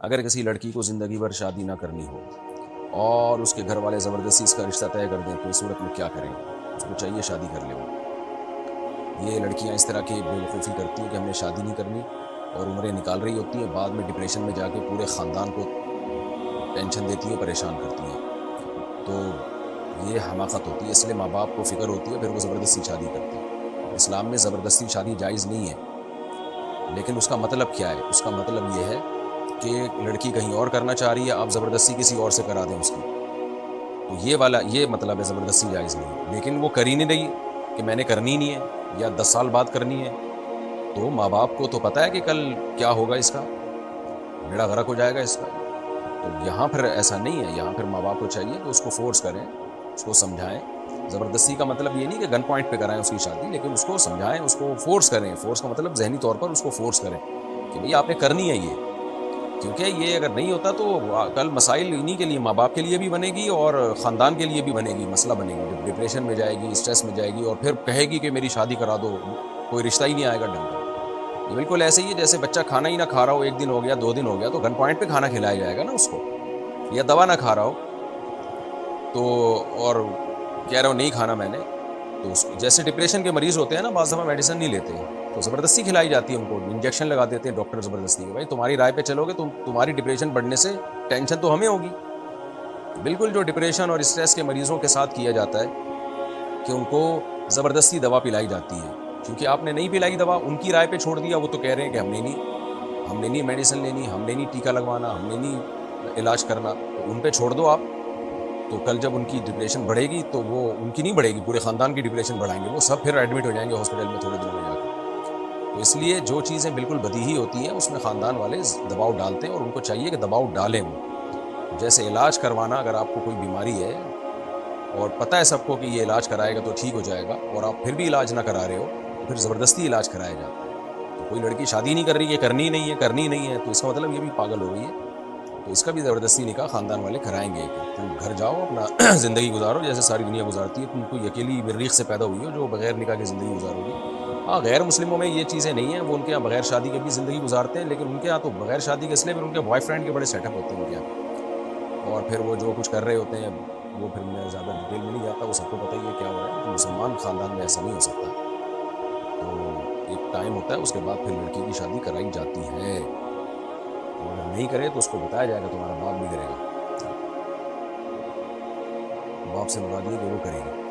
اگر کسی لڑکی کو زندگی بھر شادی نہ کرنی ہو اور اس کے گھر والے زبردستی اس کا رشتہ طے کر دیں تو اس صورت میں کیا کریں؟ اس کو چاہیے شادی کر لے وہ۔ یہ لڑکیاں اس طرح کی بے وقوفی کرتی ہیں کہ ہم نے شادی نہیں کرنی اور عمریں نکال رہی ہوتی ہیں، بعد میں ڈپریشن میں جا کے پورے خاندان کو ٹینشن دیتی ہیں، پریشان کرتی ہیں۔ تو یہ حماقت ہوتی ہے، اس لیے ماں باپ کو فکر ہوتی ہے، پھر وہ زبردستی شادی کرتے ہیں۔ اسلام میں زبردستی شادی جائز نہیں ہے، لیکن اس کا مطلب کیا ہے؟ اس کا مطلب یہ ہے کہ لڑکی کہیں اور کرنا چاہ رہی ہے، آپ زبردستی کسی اور سے کرا دیں اس کی، تو یہ مطلب ہے زبردستی جائز نہیں ہے۔ لیکن وہ کر ہی نہیں رہی کہ میں نے کرنی نہیں ہے یا 10 سال بعد کرنی ہے، تو ماں باپ کو تو پتہ ہے کہ کل کیا ہوگا، اس کا بیڑا غرق ہو جائے گا اس کا۔ تو یہاں پھر ایسا نہیں ہے، یہاں پھر ماں باپ کو چاہیے کہ اس کو فورس کریں، اس کو سمجھائیں۔ زبردستی کا مطلب یہ نہیں کہ گن پوائنٹ پہ کرائیں اس کی شادی، لیکن اس کو سمجھائیں، اس کو فورس کریں۔ فورس کا مطلب ذہنی طور پر اس کو فورس کریں کہ بھئی آپ نے کرنی ہے یہ، کیونکہ یہ اگر نہیں ہوتا تو کل مسائل انہی کے لیے، ماں باپ کے لیے بھی بنے گی اور خاندان کے لیے بھی بنے گی، مسئلہ بنے گی، ڈپریشن میں جائے گی، اسٹریس میں جائے گی، اور پھر کہے گی کہ میری شادی کرا دو، کوئی رشتہ ہی نہیں آئے گا ڈھنگ کا۔ یہ بالکل ایسے ہی ہے جیسے بچہ کھانا ہی نہ کھا رہا ہو، 1 دن ہو گیا 2 دن ہو گیا، تو گن پوائنٹ پہ کھانا کھلایا جائے گا نا اس کو، یا دوا نہ کھا رہا ہو تو، اور کہہ رہا ہو نہیں کھانا میں نے، تو جیسے ڈپریشن کے مریض ہوتے ہیں نا، بعض دفعہ میڈیسن نہیں لیتے تو زبردستی کھلائی جاتی ہے ان کو، انجیکشن لگا دیتے ہیں ڈاکٹر زبردستی، بھائی تمہاری رائے پہ چلو گے تمہاری ڈپریشن بڑھنے سے ٹینشن تو ہمیں ہوگی۔ بالکل جو ڈپریشن اور اسٹریس کے مریضوں کے ساتھ کیا جاتا ہے کہ ان کو زبردستی دوا پلائی جاتی ہے، کیونکہ آپ نے نہیں پلائی دوا، ان کی رائے پہ چھوڑ دیا، وہ تو کہہ رہے ہیں کہ ہم نے نہیں میڈیسن لینی، ہم نے نہیں ٹیکہ لگوانا، ہم نے نہیں علاج کرنا، تو ان پہ چھوڑ دو آپ۔ تو کل جب ان کی ڈپریشن بڑھے گی تو وہ ان کی نہیں بڑھے گی، پورے خاندان کی ڈپریشن بڑھائیں گے، وہ سب پھر ایڈمٹ ہو جائیں گے ہاسپٹل میں تھوڑے دنوں میں جا کے۔ تو اس لیے جو چیزیں بالکل بدیہی ہوتی ہیں اس میں خاندان والے دباؤ ڈالتے ہیں، اور ان کو چاہیے کہ دباؤ ڈالیں وہ۔ جیسے علاج کروانا، اگر آپ کو کوئی بیماری ہے اور پتہ ہے سب کو کہ یہ علاج کرائے گا تو ٹھیک ہو جائے گا، اور آپ پھر بھی علاج نہ کرا رہے ہو، تو پھر زبردستی علاج کرایا جاتا ہے۔ تو کوئی لڑکی شادی نہیں کر رہی ہے، کرنی نہیں ہے، تو اس کا مطلب یہ بھی پاگل ہو رہی ہے، تو اس کا بھی زبردستی نکاح خاندان والے کرائیں گے کہ تم گھر جاؤ اپنا زندگی گزارو جیسے ساری دنیا گزارتی ہے، تم کوئی اکیلی مریخ سے پیدا ہوئی ہو جو بغیر نکاح کی زندگی گزارو گی۔ ہاں، غیر مسلموں میں یہ چیزیں نہیں ہیں، وہ ان کے یہاں بغیر شادی کے بھی زندگی گزارتے ہیں، لیکن ان کے یہاں تو بغیر شادی کے اس لیے پھر ان کے بوائے فرینڈ کے بڑے سیٹ اپ ہوتے ہیں ان کے یہاں، اور پھر وہ جو کچھ کر رہے ہوتے ہیں، وہ پھر میں زیادہ ڈیٹیل میں نہیں جاتا، وہ سب کو پتہ ہی ہے کیا ہو رہا ہے، لیکن مسلمان خاندان میں ایسا نہیں ہو سکتا۔ تو ایک ٹائم ہوتا ہے، اس کے بعد پھر لڑکی کی شادی کرائی جاتی ہے، اور اگر نہیں کرے تو اس کو بتایا جائے گا تمہارا باپ نہیں کرے گا، باپ سے مراد یہ کہ وہ کرے گی۔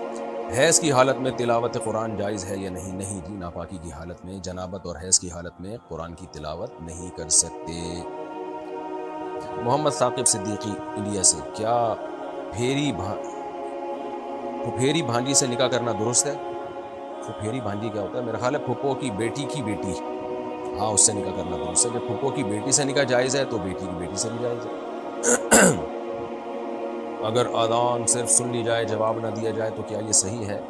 حیض کی حالت میں تلاوت قرآن جائز ہے یا نہیں؟ نہیں جی، ناپاکی کی حالت میں، جنابت اور حیض کی حالت میں قرآن کی تلاوت نہیں کر سکتے۔ محمد ثاقب صدیقی انڈیا سے، کیا پھپھیری بھانجی سے نکاح کرنا درست ہے؟ پھپھیری بھانجی کیا ہوتا ہے؟ میرا خیال ہے پھپھو کی بیٹی کی بیٹی، ہاں اس سے نکاح کرنا درست ہے۔ جب پھپھو کی بیٹی سے نکاح جائز ہے تو بیٹی کی بیٹی سے بھی جائز ہے۔ اگر اذان صرف سن لی جائے، جواب نہ دیا جائے تو کیا یہ صحیح ہے؟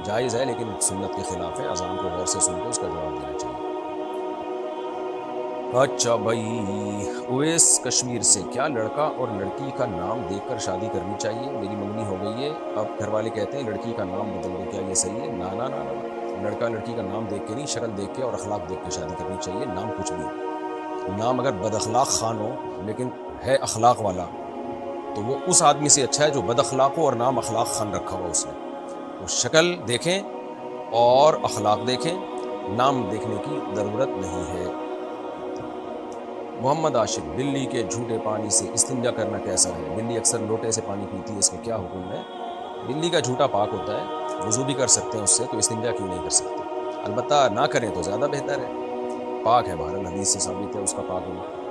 جائز ہے، لیکن سنت کے خلاف ہے، اذان کو غور سے سن کے اس کا جواب دینا چاہیے۔ اچھا بھائی، اویس کشمیر سے، کیا لڑکا اور لڑکی کا نام دیکھ کر شادی کرنی چاہیے؟ میری منگنی ہو گئی ہے، اب گھر والے کہتے ہیں لڑکی کا نام بدل دو، کیا یہ صحیح ہے؟ نا نا نا نا، لڑکا لڑکی کا نام دیکھ کے نہیں، شکل دیکھ کے اور اخلاق دیکھ کے شادی کرنی چاہیے۔ نام کچھ بھی ہو، نام اگر بد اخلاق خان ہو لیکن ہے اخلاق والا تو وہ اس آدمی سے اچھا ہے جو بد اخلاق ہو اور نام اخلاق خان رکھا ہوا اس نے۔ تو شکل دیکھیں اور اخلاق دیکھیں، نام دیکھنے کی ضرورت نہیں ہے۔ محمد عاشق، بلی کے جھوٹے پانی سے استنجا کرنا کیسا ہے؟ بلی اکثر لوٹے سے پانی پیتی ہے، اس کا کیا حکم ہے؟ بلی کا جھوٹا پاک ہوتا ہے، وضو بھی کر سکتے ہیں اس سے، تو استنجا کیوں نہیں کر سکتے؟ البتہ نہ کریں تو زیادہ بہتر ہے، پاک ہے، بہرحال حدیث سے ثابت ہے اس کا پاک ہونا۔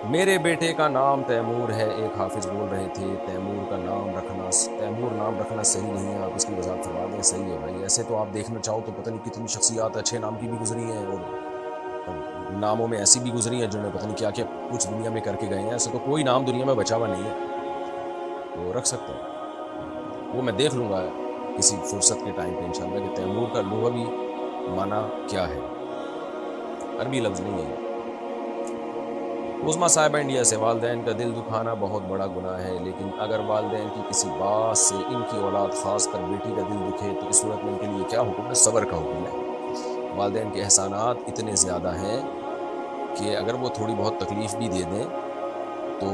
میرے بیٹے کا نام تیمور ہے، ایک حافظ بول رہے تھے تیمور نام رکھنا صحیح نہیں ہے، آپ اس کی وضاحت فرما دیں۔ صحیح ہے بھائی، ایسے تو آپ دیکھنا چاہو تو پتہ نہیں کتنی شخصیات اچھے نام کی بھی گزری ہیں، اور ناموں میں ایسی بھی گزری ہیں جنہوں نے پتہ نہیں کیا کیا کچھ دنیا میں کر کے گئے ہیں، ایسے تو کوئی نام دنیا میں بچا ہوا نہیں ہے، تو رکھ سکتے ہیں، وہ میں دیکھ لوں گا کسی فرصت کے ٹائم پہ انشاءاللہ کہ تیمور کا لغوی معنی کیا ہے، عربی لفظ نہیں ہے۔ عظمیٰ صاحبہ انڈیا سے، والدین کا دل دکھانا بہت بڑا گناہ ہے، لیکن اگر والدین کی کسی بات سے ان کی اولاد خاص کر بیٹی کا دل دکھے تو اس صورت میں ان کے لیے کیا حکم ہے؟ صبر کا حکم ہے۔ والدین کے احسانات اتنے زیادہ ہیں کہ اگر وہ تھوڑی بہت تکلیف بھی دے دیں تو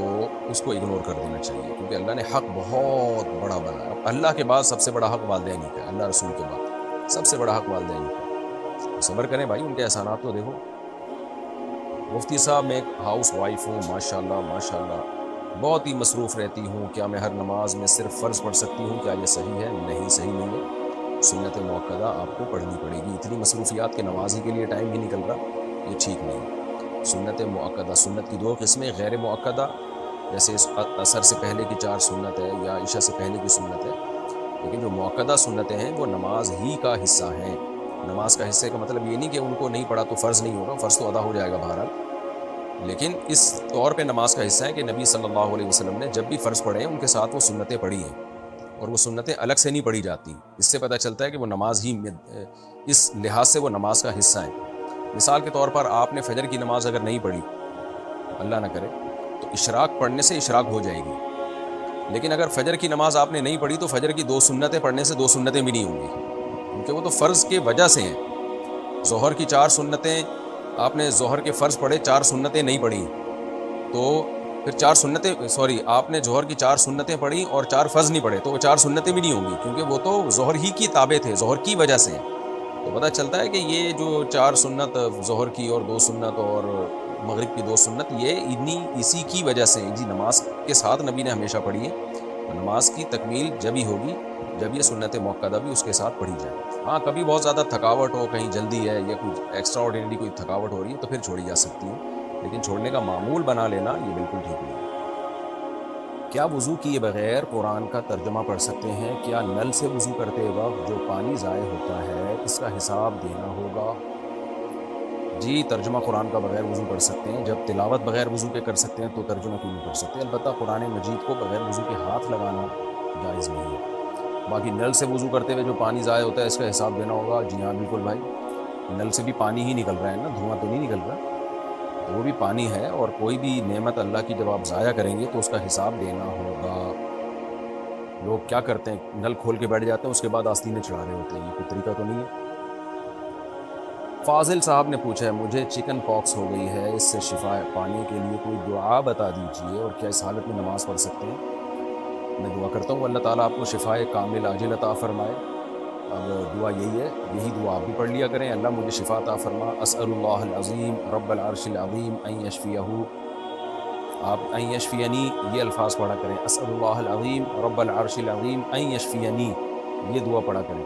اس کو اگنور کر دینا چاہیے، کیونکہ اللہ نے حق بہت بڑا بنایا. اللہ کے بعد سب سے بڑا حق والدین ہی کا ہے، اللہ رسول کے بعد سب سے بڑا حق والدین ہی کا ہے. صبر کریں بھائی، ان کے احسانات تو دیکھو. مفتی صاحب میں ایک ہاؤس وائف ہوں، ماشاء اللہ ماشاء اللہ، بہت ہی مصروف رہتی ہوں. کیا میں ہر نماز میں صرف فرض پڑھ سکتی ہوں؟ کیا یہ صحیح ہے؟ نہیں، صحیح نہیں ہے. سنت موقدہ آپ کو پڑھنی پڑے گی. اتنی مصروفیات کے نماز ہی کے لیے ٹائم ہی نکل رہا، یہ ٹھیک نہیں ہے. سنت موقدہ، سنت کی دو قسمیں، غیر موقدہ جیسے عصر سے پہلے کی 4 سنت ہے یا عشاء سے پہلے کی سنت ہے. لیکن جو موقدہ سنتیں ہیں وہ نماز ہی کا حصہ ہیں. نماز کا حصے کا مطلب یہ نہیں کہ ان کو نہیں پڑھا تو فرض نہیں ہوگا، فرض تو ادا ہو جائے گا بہرحال، لیکن اس طور پہ نماز کا حصہ ہے کہ نبی صلی اللہ علیہ وسلم نے جب بھی فرض پڑھے ہیں ان کے ساتھ وہ سنتیں پڑھی ہیں، اور وہ سنتیں الگ سے نہیں پڑھی جاتی. اس سے پتہ چلتا ہے کہ وہ نماز ہی، اس لحاظ سے وہ نماز کا حصہ ہیں. مثال کے طور پر آپ نے فجر کی نماز اگر نہیں پڑھی، اللہ نہ کرے، تو اشراق پڑھنے سے اشراق ہو جائے گی. لیکن اگر فجر کی نماز آپ نے نہیں پڑھی تو فجر کی 2 سنتیں پڑھنے سے 2 سنتیں بھی نہیں ہوں گی، کیونکہ وہ تو فرض کے وجہ سے ہیں. ظہر کی 4 سنتیں آپ نے ظہر کے فرض پڑھے، 4 سنتیں نہیں پڑھی، تو پھر 4 سنتیں آپ نے ظہر کی 4 سنتیں پڑھی اور 4 فرض نہیں پڑھے، تو وہ 4 سنتیں بھی نہیں ہوں گی، کیونکہ وہ تو ظہر ہی کی تابع تھے، ظہر کی وجہ سے. تو پتہ چلتا ہے کہ یہ جو 4 سنت ظہر کی اور 2 سنت اور مغرب کی 2 سنت، یہ اسی کی وجہ سے جی نماز کے ساتھ نبی نے ہمیشہ پڑھی ہے. نماز کی تکمیل جب ہی ہوگی جب یہ سنت موقدہ بھی اس کے ساتھ پڑھی جائے. ہاں کبھی بہت زیادہ تھکاوٹ ہو، کہیں جلدی ہے یا کوئی ایکسٹرا آرڈینری کوئی تھکاوٹ ہو رہی ہے تو پھر چھوڑی جا سکتی ہے، لیکن چھوڑنے کا معمول بنا لینا یہ بالکل ٹھیک نہیں ہے. کیا وضو کیے بغیر قرآن کا ترجمہ پڑھ سکتے ہیں؟ کیا نل سے وضو کرتے وقت جو پانی ضائع ہوتا ہے اس کا حساب دینا ہوگا؟ جی ترجمہ قرآن کا بغیر وضو کر سکتے ہیں. جب تلاوت بغیر وضو کے کر سکتے ہیں تو ترجمہ کیوں نہیں کر سکتے؟ البتہ قرآن مجید کو بغیر وضو کے ہاتھ لگانا جائز نہیں ہے. باقی نل سے وضو کرتے ہوئے جو پانی ضائع ہوتا ہے اس کا حساب دینا ہوگا. جی ہاں بالکل بھائی، نل سے بھی پانی ہی نکل رہا ہے نا، دھواں تو نہیں نکل رہا، تو وہ بھی پانی ہے. اور کوئی بھی نعمت اللہ کی جب آپ ضائع کریں گے تو اس کا حساب دینا ہوگا. لوگ کیا کرتے ہیں، نل کھول کے بیٹھ جاتے ہیں، اس کے بعد آستینیں چڑھا رہے ہوتے ہیں، یہ کوئی طریقہ تو نہیں ہے. فاضل صاحب نے پوچھا ہے مجھے چکن پاکس ہو گئی ہے، اس سے شفا پانے کے لیے کوئی دعا بتا دیجیے، اور کیا اس حالت میں نماز پڑھ سکتے ہیں؟ میں دعا کرتا ہوں اللہ تعالیٰ آپ کو شفا کامل عاجل عطا فرمائے. اب دعا یہی ہے، یہی دعا آپ بھی پڑھ لیا کریں، اللہ مجھے شفا عطا فرما، اسأل اللہ العظیم رب العرش العظیم ان یشفیہ. آپ ان یشفینی یہ الفاظ پڑھا کریں، اسأل اللہ العظیم رب العرش العظیم ان یشفینی، یہ دعا پڑھا کریں.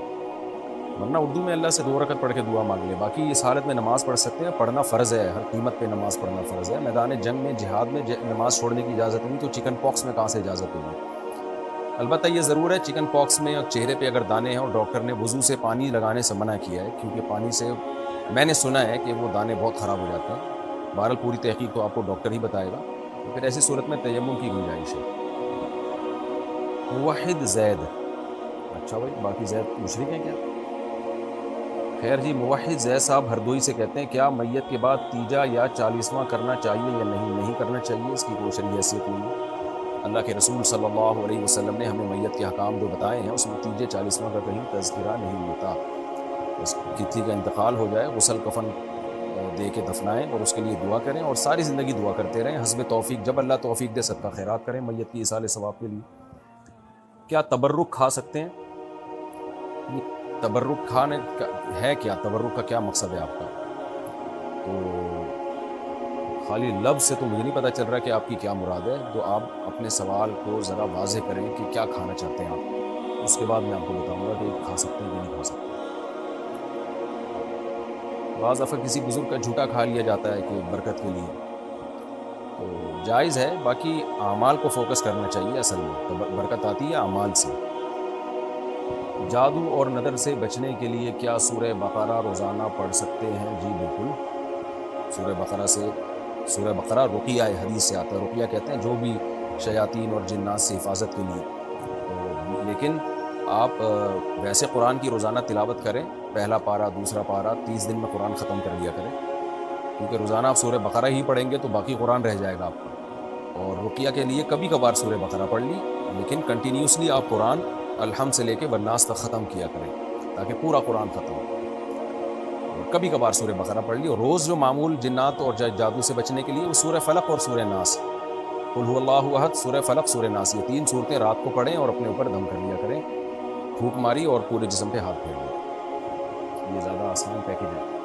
ورنہ اردو میں اللہ سے 2 رکعت پڑھ کے دعا مانگ لیں. باقی اس حالت میں نماز پڑھ سکتے ہیں، پڑھنا فرض ہے، ہر قیمت پہ نماز پڑھنا فرض ہے. میدان جنگ میں، جہاد میں نماز چھوڑنے کی اجازت نہیں، تو چکن پاکس میں کہاں سے اجازت ہوگی؟ البتہ یہ ضرور ہے چکن پاکس میں چہرے پہ اگر دانے ہیں اور ڈاکٹر نے وضو سے پانی لگانے سے منع کیا ہے، کیونکہ پانی سے میں نے سنا ہے کہ وہ دانے بہت خراب ہو جاتے ہیں. بہرحال پوری تحقیق تو آپ کو ڈاکٹر ہی بتائے گا، تو پھر ایسی صورت میں تیمم کی گنجائش ہے. موحد زید، اچھا بھائی باقی زید مشرک ہیں کیا؟ خیر جی، موحد زید صاحب ہردوئی سے کہتے ہیں کیا میت کے بعد تیجا یا 40واں کرنا چاہیے یا نہیں کرنا چاہیے؟ اس کی کوئی شرعی حیثیت نہیں ہے. اللہ کے رسول صلی اللہ علیہ وسلم نے ہمیں میت کے احکام جو بتائے ہیں اس میں تیجے 40واں کا کہیں تذکرہ نہیں ہوتا. اس کسی کا انتقال ہو جائے، غسل کفن دے کے دفنائیں اور اس کے لیے دعا کریں، اور ساری زندگی دعا کرتے رہیں حسب توفیق. جب اللہ توفیق دے صدقہ خیرات کریں میت کی ایصال ثواب کے لیے. کیا تبرک کھا سکتے ہیں؟ تبرک کھانے ہے کیا؟ تبرک کا کیا مقصد ہے آپ کا؟ تو خالی لفظ سے تو مجھے نہیں پتہ چل رہا کہ آپ کی کیا مراد ہے. تو آپ اپنے سوال کو ذرا واضح کریں کہ کیا کھانا چاہتے ہیں آپ، اس کے بعد میں آپ کو بتاؤں گا کہ کھا سکتے ہیں کہ نہیں کھا سکتے. بعض دفعہ کسی بزرگ کا جھوٹا کھا لیا جاتا ہے کہ برکت کے لیے، تو جائز ہے. باقی اعمال کو فوکس کرنا چاہیے، اصل میں برکت آتی ہے اعمال سے. جادو اور نظر سے بچنے کے لیے کیا سورہ بقرہ روزانہ پڑھ سکتے ہیں؟ جی بالکل، سورہ بقرہ سے، سورہ بقرہ رقیہ ہے، حدیث سے آتا ہے. رقیہ کہتے ہیں جو بھی شیاطین اور جنات سے حفاظت کے لیے. لیکن آپ ویسے قرآن کی روزانہ تلاوت کریں، پہلا پارہ دوسرا پارہ 30 دن میں قرآن ختم کر لیا کریں، کیونکہ روزانہ آپ سورہ بقرہ ہی پڑھیں گے تو باقی قرآن رہ جائے گا آپ کو. اور رقیہ کے لیے کبھی کبھار سورہ بقرہ پڑھ لی، لیکن کنٹینیوسلی آپ قرآن الحمد سے لے کے والناس تک ختم کیا کریں تاکہ پورا قرآن ختم ہو. اور کبھی کبھار سورہ بقرہ پڑھ لی، اور روز جو معمول جنات اور جادو سے بچنے کے لیے وہ سورہ فلق اور سورہ ناس، قل هو اللہ احد، سورہ فلق، سورہ ناس، یہ 3 صورتیں رات کو پڑھیں اور اپنے اوپر دم کر لیا کریں، پھونک ماری اور پورے جسم پہ ہاتھ پھیر لیں. یہ زیادہ آسان پیکج ہے.